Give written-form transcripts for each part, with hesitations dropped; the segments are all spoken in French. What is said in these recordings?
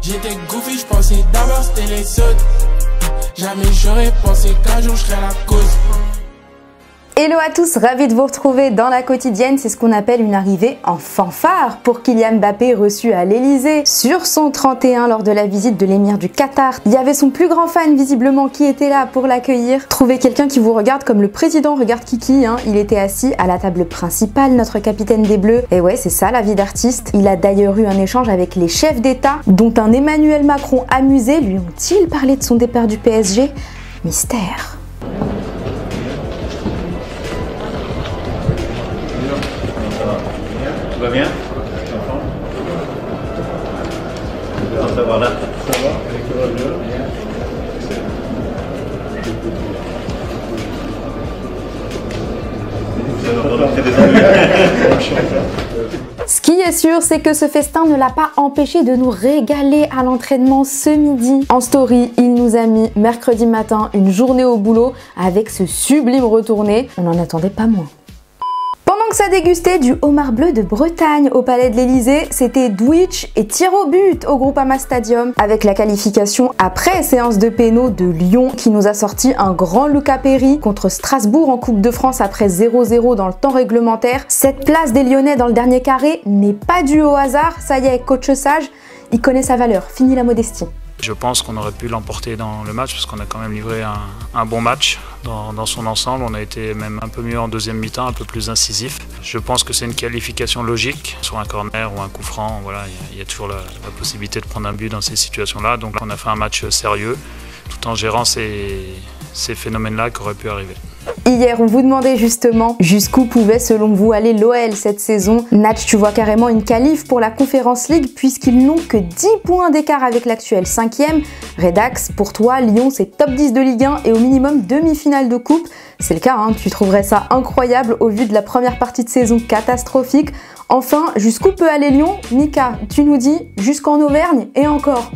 J'étais goofy, j'pensais d'abord c'était les autres. Jamais j'aurais pensé qu'un jour je serais la cause. Hello à tous, ravi de vous retrouver dans la quotidienne. C'est ce qu'on appelle une arrivée en fanfare pour Kylian Mbappé, reçu à l'Elysée sur son 31 lors de la visite de l'émir du Qatar. Il y avait son plus grand fan visiblement qui était là pour l'accueillir. Trouvez quelqu'un qui vous regarde comme le président regarde Kiki, hein. Il était assis à la table principale, notre capitaine des Bleus. Et ouais, c'est ça la vie d'artiste. Il a d'ailleurs eu un échange avec les chefs d'État, dont un Emmanuel Macron amusé. Lui ont-ils parlé de son départ du PSG? Mystère. Tout va bien? Ça va là. Ça va? Tout va bien? Ce qui est sûr, c'est que ce festin ne l'a pas empêché de nous régaler à l'entraînement ce midi. En story, il nous a mis mercredi matin une journée au boulot avec ce sublime retourné. On n'en attendait pas moins. Pendant que ça dégustait du homard bleu de Bretagne au palais de l'Elysée, c'était Dwitch et tir au but au Groupama Stadium avec la qualification après séance de pénaux de Lyon qui nous a sorti un grand Luca Perry contre Strasbourg en Coupe de France après 0-0 dans le temps réglementaire. Cette place des Lyonnais dans le dernier carré n'est pas due au hasard, ça y est, coach sage, il connaît sa valeur, fini la modestie. Je pense qu'on aurait pu l'emporter dans le match parce qu'on a quand même livré un bon match dans son ensemble. On a été même un peu mieux en deuxième mi-temps, un peu plus incisif. Je pense que c'est une qualification logique sur un corner ou un coup franc. Voilà, il y a toujours la possibilité de prendre un but dans ces situations-là. Donc on a fait un match sérieux tout en gérant ces phénomènes-là qui auraient pu arriver. Hier, on vous demandait justement jusqu'où pouvait selon vous aller l'OL cette saison. Natch, tu vois carrément une qualif pour la Conference League puisqu'ils n'ont que 10 points d'écart avec l'actuel 5e. Redax, pour toi, Lyon c'est top 10 de Ligue 1 et au minimum demi-finale de coupe. C'est le cas, hein, tu trouverais ça incroyable au vu de la première partie de saison catastrophique. Enfin, jusqu'où peut aller Lyon? Mika, tu nous dis jusqu'en Auvergne et encore.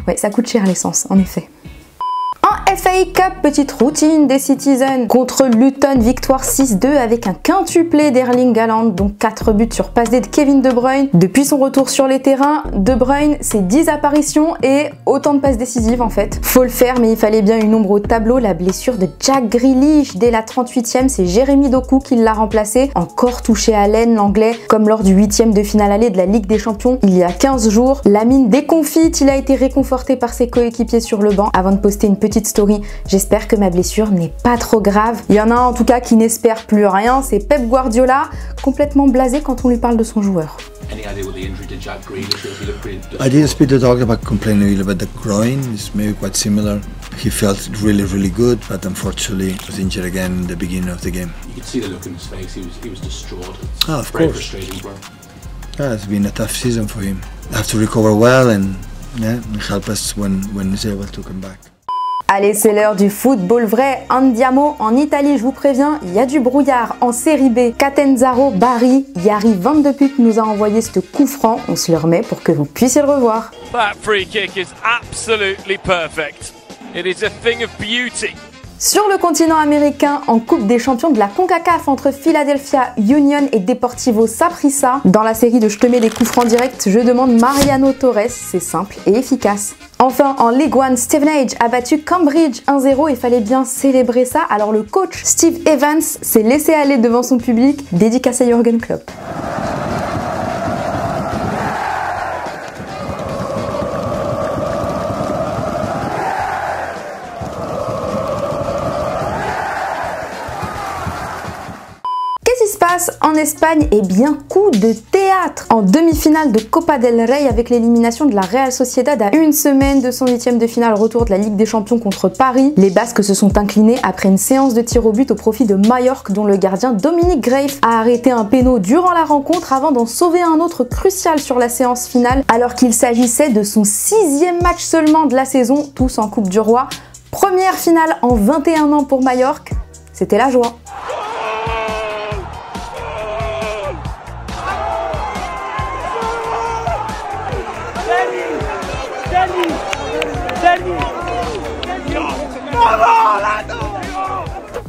Ouais, ça coûte cher l'essence, en effet. FA Cup, petite routine des Citizens contre Luton, victoire 6-2 avec un quintuplé d'Erling Haaland, donc 4 buts sur passe D de Kevin De Bruyne. Depuis son retour sur les terrains, De Bruyne, c'est 10 apparitions et autant de passes décisives en fait. Faut le faire, mais il fallait bien une ombre au tableau, la blessure de Jack Grealish dès la 38e, c'est Jérémy Doku qui l'a remplacé, encore touché à l'aine l'anglais, comme lors du 8e de finale aller de la Ligue des Champions il y a 15 jours. Lamine déconfite, il a été réconforté par ses coéquipiers sur le banc avant de poster une petite story. J'espère que ma blessure n'est pas trop grave. Il y en a un en tout cas qui n'espère plus rien, c'est Pep Guardiola, complètement blasé quand on lui parle de son joueur. I didn't speak to talk about complaining about the groin. It's maybe quite similar. He felt really good, but unfortunately was injured again in the beginning of the game. You could see the look in his face. He was distraught. Oh, of very course. frustrating for him. Yeah, it's been a tough season for him. Have to recover well and help us when he's able to come back. Allez, c'est l'heure du football vrai. Andiamo, en Italie, je vous préviens, il y a du brouillard. En série B, Catanzaro, Bari, Yari 22 buts nous a envoyé ce coup franc. On se le remet pour que vous puissiez le revoir. That free kick is absolutely perfect. It is a thing of beauty. Sur le continent américain, en Coupe des champions de la CONCACAF entre Philadelphia Union et Deportivo Saprissa, dans la série de je te mets des coups francs directs, je demande Mariano Torres, c'est simple et efficace. Enfin, en League One, Stevenage a battu Cambridge 1-0 et fallait bien célébrer ça, alors le coach Steve Evans s'est laissé aller devant son public, dédicace à Jürgen Klopp. En Espagne, et bien coup de théâtre en demi-finale de Copa del Rey avec l'élimination de la Real Sociedad à une semaine de son 8e de finale retour de la Ligue des Champions contre Paris. Les Basques se sont inclinés après une séance de tir au but au profit de Majorque dont le gardien Dominique Greif a arrêté un péno durant la rencontre avant d'en sauver un autre crucial sur la séance finale alors qu'il s'agissait de son 6e match seulement de la saison, tous en Coupe du Roi. Première finale en 21 ans pour Majorque, c'était la joie.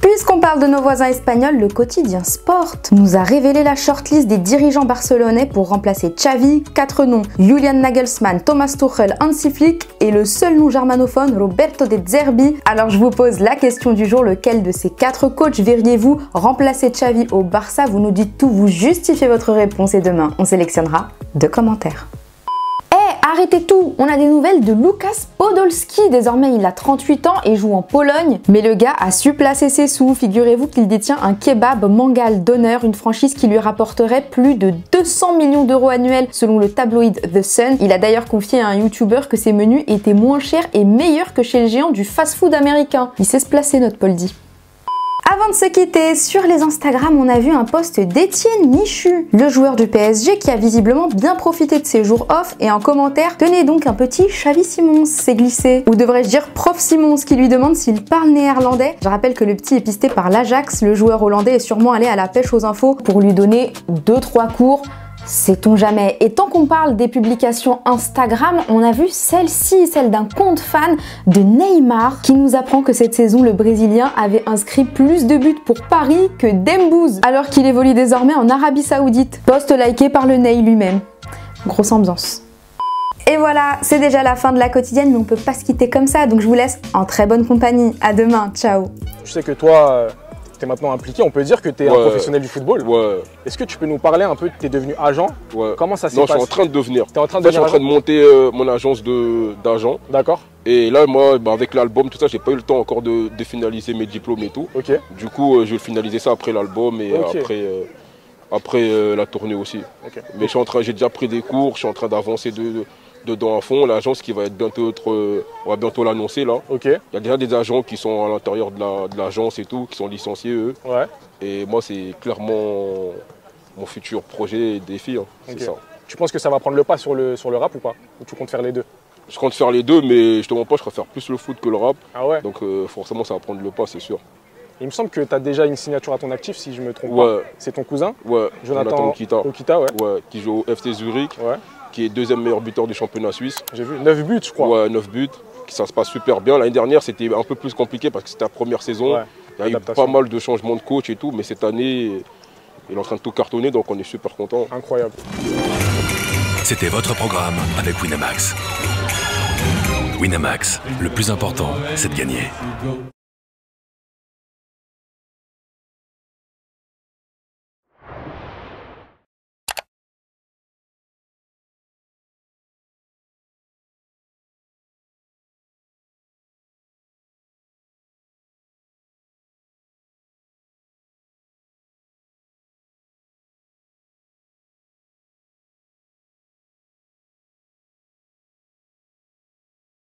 Puisqu'on parle de nos voisins espagnols, le quotidien Sport nous a révélé la shortlist des dirigeants barcelonais pour remplacer Xavi. 4 noms: Julian Nagelsmann, Thomas Tuchel, Hansi Flick et le seul nom germanophone, Roberto De Zerbi. Alors je vous pose la question du jour, lequel de ces 4 coachs verriez-vous remplacer Xavi au Barça? Vous nous dites tout, vous justifiez votre réponse et demain on sélectionnera 2 commentaires. Arrêtez tout, on a des nouvelles de Lukas Podolski. Désormais il a 38 ans et joue en Pologne, mais le gars a su placer ses sous. Figurez-vous qu'il détient un kebab Mangal d'honneur, une franchise qui lui rapporterait plus de 200 millions d'euros annuels selon le tabloïd The Sun. Il a d'ailleurs confié à un YouTuber que ses menus étaient moins chers et meilleurs que chez le géant du fast-food américain. Il sait se placer, notre Poldi. Avant de se quitter, sur les Instagram, on a vu un post d'Étienne Michu, le joueur du PSG qui a visiblement bien profité de ses jours off, et en commentaire, tenez donc un petit Xavi Simons s'est glissé. Ou devrais-je dire Prof Simons, qui lui demande s'il parle néerlandais. Je rappelle que le petit est pisté par l'Ajax, le joueur hollandais est sûrement allé à la pêche aux infos pour lui donner 2-3 cours. Sait-on jamais. Et tant qu'on parle des publications Instagram, on a vu celle-ci, celle d'un compte fan de Neymar, qui nous apprend que cette saison, le Brésilien avait inscrit plus de buts pour Paris que Dembouz, alors qu'il évolue désormais en Arabie Saoudite. Post liké par le Ney lui-même. Grosse ambiance. Et voilà, c'est déjà la fin de la quotidienne, mais on peut pas se quitter comme ça, donc je vous laisse en très bonne compagnie. À demain, ciao. Je sais que toi, tu es maintenant impliqué, on peut dire que tu es un professionnel du football. Est-ce que tu peux nous parler un peu, tu es devenu agent? Comment ça s'est passé? Non, je suis en train de devenir. Tu es en train de devenir agent? Je suis en train de monter mon agence d'agent. D'accord. Et là, moi, avec l'album, tout ça, j'ai pas eu le temps encore de finaliser mes diplômes et tout. Du coup, je vais finaliser ça après l'album et après la tournée aussi. Mais j'ai déjà pris des cours, je suis en train d'avancer dedans à fond. L'agence qui va être bientôt, on va bientôt l'annoncer là. Il y a déjà des agents qui sont à l'intérieur de l'agence et tout, qui sont licenciés eux. Et moi c'est clairement mon futur projet et défi, c'est ça. Tu penses que ça va prendre le pas sur le rap ou pas? Ou tu comptes faire les deux? Je compte faire les deux, mais je te mens pas, je préfère plus le foot que le rap. Ah ouais? Donc forcément ça va prendre le pas, c'est sûr. Il me semble que tu as déjà une signature à ton actif, si je me trompe pas. C'est ton cousin? Jonathan Okita, qui joue au FC Zurich. Qui est deuxième meilleur buteur du championnat suisse. J'ai vu, 9 buts je crois. 9 buts, ça se passe super bien. L'année dernière c'était un peu plus compliqué parce que c'était la première saison. Il y a eu pas mal de changements de coach et tout, mais cette année, il est en train de tout cartonner, donc on est super content. Incroyable. C'était votre programme avec Winamax. Winamax, le plus important, c'est de gagner.